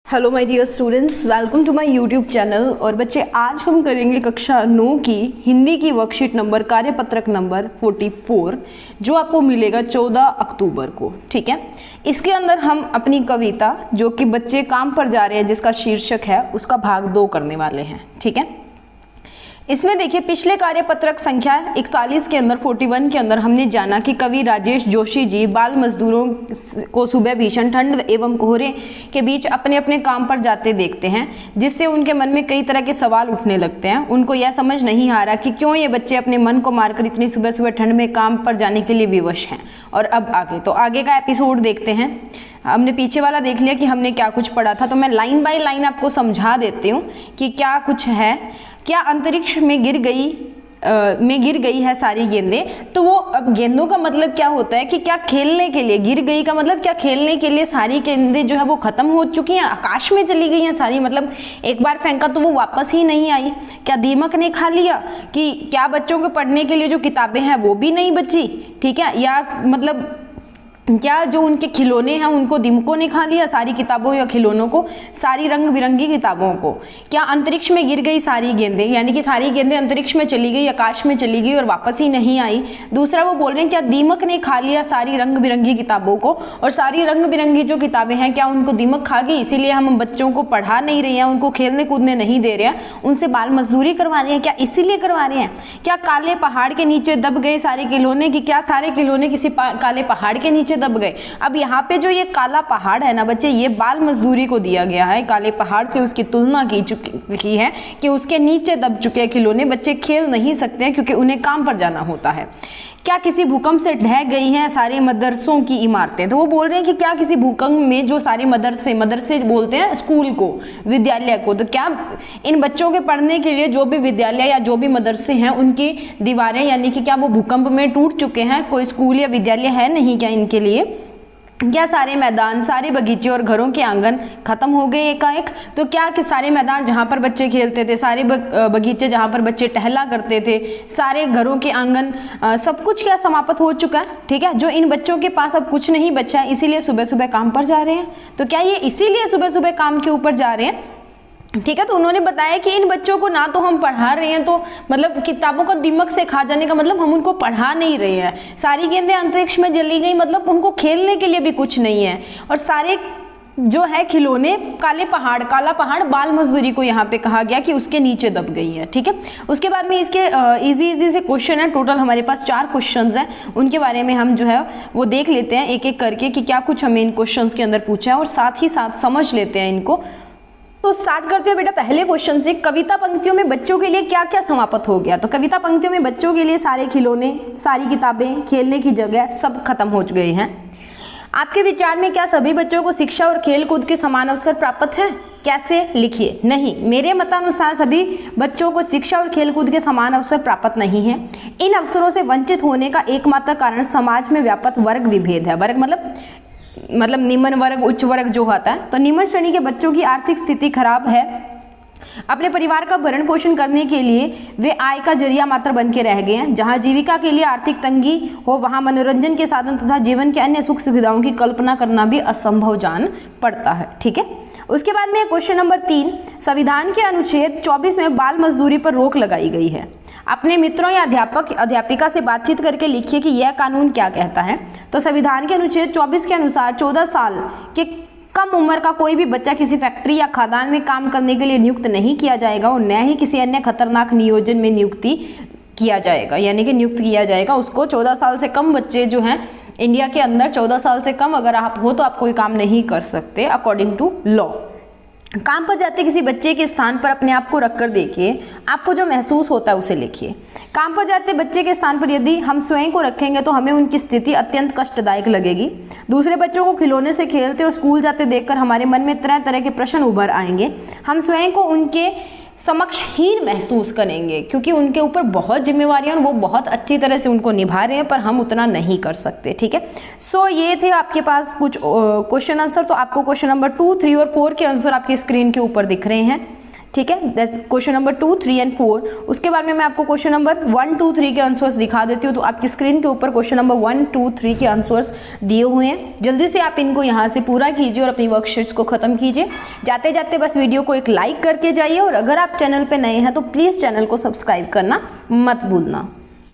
Hello my dear students, welcome to my YouTube channel. और बच्चे, आज हम करेंगे कक्षा 9 की हिंदी की वर्कशीट नंबर कार्यपत्रक नंबर 44 जो आपको मिलेगा 14 अक्टूबर को। ठीक है, इसके अंदर हम अपनी कविता जो कि बच्चे काम पर जा रहे हैं जिसका शीर्षक है उसका भाग 2 करने वाले हैं। ठीक है, इसमें देखिए पिछले कार्यपत्रक संख्या 41 के अंदर 41 के अंदर हमने जाना कि कवि राजेश जोशी जी बाल मजदूरों को सुबह भीषण ठंड एवं कोहरे के बीच अपने अपने काम पर जाते देखते हैं, जिससे उनके मन में कई तरह के सवाल उठने लगते हैं। उनको यह समझ नहीं आ रहा कि क्यों ये बच्चे अपने मन को मारकर इतनी सुबह सुबह ठंड में काम पर जाने के लिए विवश हैं। और अब आगे का एपिसोड देखते हैं। हमने पीछे वाला देख लिया कि हमने क्या कुछ पढ़ा था, तो मैं लाइन बाय लाइन आपको समझा देती हूँ कि क्या कुछ है। क्या अंतरिक्ष में गिर गई है सारी गेंदें। तो वो अब गेंदों का मतलब क्या होता है कि क्या खेलने के लिए, गिर गई का मतलब क्या खेलने के लिए सारी गेंदें जो है वो खत्म हो चुकी हैं, आकाश में चली गई हैं सारी, मतलब एक बार फेंका तो वो वापस ही नहीं आई। क्या दीमक ने खा लिया कि क्या बच्चों के पढ़ने के लिए जो किताबें हैं वो भी नहीं बची। ठीक है, या मतलब क्या जो उनके खिलौने हैं उनको दीमकों ने खा लिया, सारी किताबों या खिलौनों को, सारी रंग बिरंगी किताबों को। क्या अंतरिक्ष में गिर गई सारी गेंदें, यानी कि सारी गेंदें अंतरिक्ष में चली गई, आकाश में चली गई और वापस ही नहीं आई। दूसरा वो बोल रहे हैं क्या दीमक ने खा लिया सारी रंग बिरंगी किताबों को, और सारी रंग बिरंगी जो किताबें हैं क्या उनको दीमक खा गई, इसीलिए हम बच्चों को पढ़ा नहीं रहे हैं, उनको खेलने कूदने नहीं दे रहे हैं, उनसे बाल मजदूरी करवा रहे हैं, क्या इसीलिए करवा रहे हैं। क्या काले पहाड़ के नीचे दब गए सारे खिलौने, कि क्या सारे खिलौने किसी काले पहाड़ के नीचे दब गए। अब यहाँ पे जो ये काला पहाड़ है ना बच्चे, ये बाल मजदूरी को दिया गया है। काले पहाड़ से उसकी तुलना की है कि उसके नीचे दब चुके खिलौने बच्चे खेल नहीं सकते हैं क्योंकि उन्हें काम पर जाना होता है। क्या किसी भूकंप से ढह गई हैं सारे मदरसों की इमारतें। तो वो बोल रहे हैं कि क्या किसी भूकंप में जो सारे मदरसे बोलते हैं स्कूल को, विद्यालय को, तो क्या इन बच्चों के पढ़ने के लिए जो भी विद्यालय या जो भी मदरसे हैं उनकी दीवारें यानी कि क्या वो भूकंप में टूट चुके हैं, कोई स्कूल या विद्यालय है नहीं क्या इनके लिए। क्या सारे मैदान, सारे बगीचे और घरों के आंगन खत्म हो गए एकाएक। तो क्या कि सारे मैदान जहाँ पर बच्चे खेलते थे, सारे बगीचे जहाँ पर बच्चे टहला करते थे, सारे घरों के आंगन, सब कुछ क्या समाप्त हो चुका है। ठीक है, जो इन बच्चों के पास अब कुछ नहीं बचा है, इसीलिए सुबह सुबह काम पर जा रहे हैं। तो क्या ये इसीलिए सुबह सुबह काम के ऊपर जा रहे हैं। ठीक है, तो उन्होंने बताया कि इन बच्चों को ना तो हम पढ़ा रहे हैं, तो मतलब किताबों का दीमक से खा जाने का मतलब हम उनको पढ़ा नहीं रहे हैं। सारी गेंदें अंतरिक्ष में जली गई मतलब उनको खेलने के लिए भी कुछ नहीं है, और सारे जो है खिलौने काला पहाड़ बाल मजदूरी को यहाँ पे कहा गया कि उसके नीचे दब गई है। ठीक है, उसके बाद में इसके इजी से क्वेश्चन है। टोटल हमारे पास 4 क्वेश्चंस हैं, उनके बारे में हम जो है वो देख लेते हैं एक एक करके कि क्या कुछ हमें इन क्वेश्चंस के अंदर पूछा है, और साथ ही साथ समझ लेते हैं इनको। तो स्टार्ट करते हैं बेटा पहले क्वेश्चन से। कविता पंक्तियों में बच्चों के लिए क्या क्या समाप्त हो गया। तो कविता पंक्तियों में बच्चों के लिए सारे खिलौने, सारी किताबें, खेलने की जगह सब खत्म हो गए हैं। आपके विचार में क्या सभी बच्चों को शिक्षा और खेल कूद के समान अवसर प्राप्त है। कैसे, लिखिए। नहीं, मेरे मतानुसार सभी बच्चों को शिक्षा और खेल कूद के समान अवसर प्राप्त नहीं है। इन अवसरों से वंचित होने का एकमात्र कारण समाज में व्यापक वर्ग विभेद है। वर्ग मतलब निम्न वर्ग, उच्च वर्ग जो होता है। तो निम्न श्रेणी के बच्चों की आर्थिक स्थिति खराब है, अपने परिवार का भरण पोषण करने के लिए वे आय का जरिया मात्र बन के रह गए हैं। जहां जीविका के लिए आर्थिक तंगी हो वहां मनोरंजन के साधन तथा जीवन के अन्य सुख सुविधाओं की कल्पना करना भी असंभव जान पड़ता है। ठीक है, उसके बाद में क्वेश्चन नंबर 3, संविधान के अनुच्छेद 24 में बाल मजदूरी पर रोक लगाई गई है। अपने मित्रों या अध्यापिका से बातचीत करके लिखिए कि यह कानून क्या कहता है। तो संविधान के अनुच्छेद 24 के अनुसार 14 साल के कम उम्र का कोई भी बच्चा किसी फैक्ट्री या खदान में काम करने के लिए नियुक्त नहीं किया जाएगा, और न ही किसी अन्य खतरनाक नियोजन में नियुक्ति किया जाएगा, यानी कि नियुक्त किया जाएगा उसको। 14 साल से कम बच्चे जो हैं इंडिया के अंदर, 14 साल से कम अगर आप हो तो आप कोई काम नहीं कर सकते अकॉर्डिंग टू लॉ। काम पर जाते किसी बच्चे के स्थान पर अपने आप को रखकर देखिए, आपको जो महसूस होता है उसे लिखिए। काम पर जाते बच्चे के स्थान पर यदि हम स्वयं को रखेंगे तो हमें उनकी स्थिति अत्यंत कष्टदायक लगेगी। दूसरे बच्चों को खिलौने से खेलते और स्कूल जाते देखकर हमारे मन में तरह तरह के प्रश्न उभर आएंगे। हम स्वयं को उनके समक्ष हीन महसूस करेंगे क्योंकि उनके ऊपर बहुत जिम्मेवारियां, वो बहुत अच्छी तरह से उनको निभा रहे हैं पर हम उतना नहीं कर सकते। ठीक है, सो ये थे आपके पास कुछ क्वेश्चन आंसर। तो आपको क्वेश्चन नंबर 2, 3 और 4 के आंसर आपके स्क्रीन के ऊपर दिख रहे हैं। ठीक है, दैट्स क्वेश्चन नंबर 2, 3 एंड 4। उसके बाद में मैं आपको क्वेश्चन नंबर 1, 2, 3 के आंसर्स दिखा देती हूँ। तो आपकी स्क्रीन के ऊपर क्वेश्चन नंबर 1, 2, 3 के आंसर्स दिए हुए हैं। जल्दी से आप इनको यहाँ से पूरा कीजिए और अपनी वर्कशीट्स को खत्म कीजिए। जाते जाते बस वीडियो को एक लाइक करके जाइए, और अगर आप चैनल पर नए हैं तो प्लीज़ चैनल को सब्सक्राइब करना मत भूलना।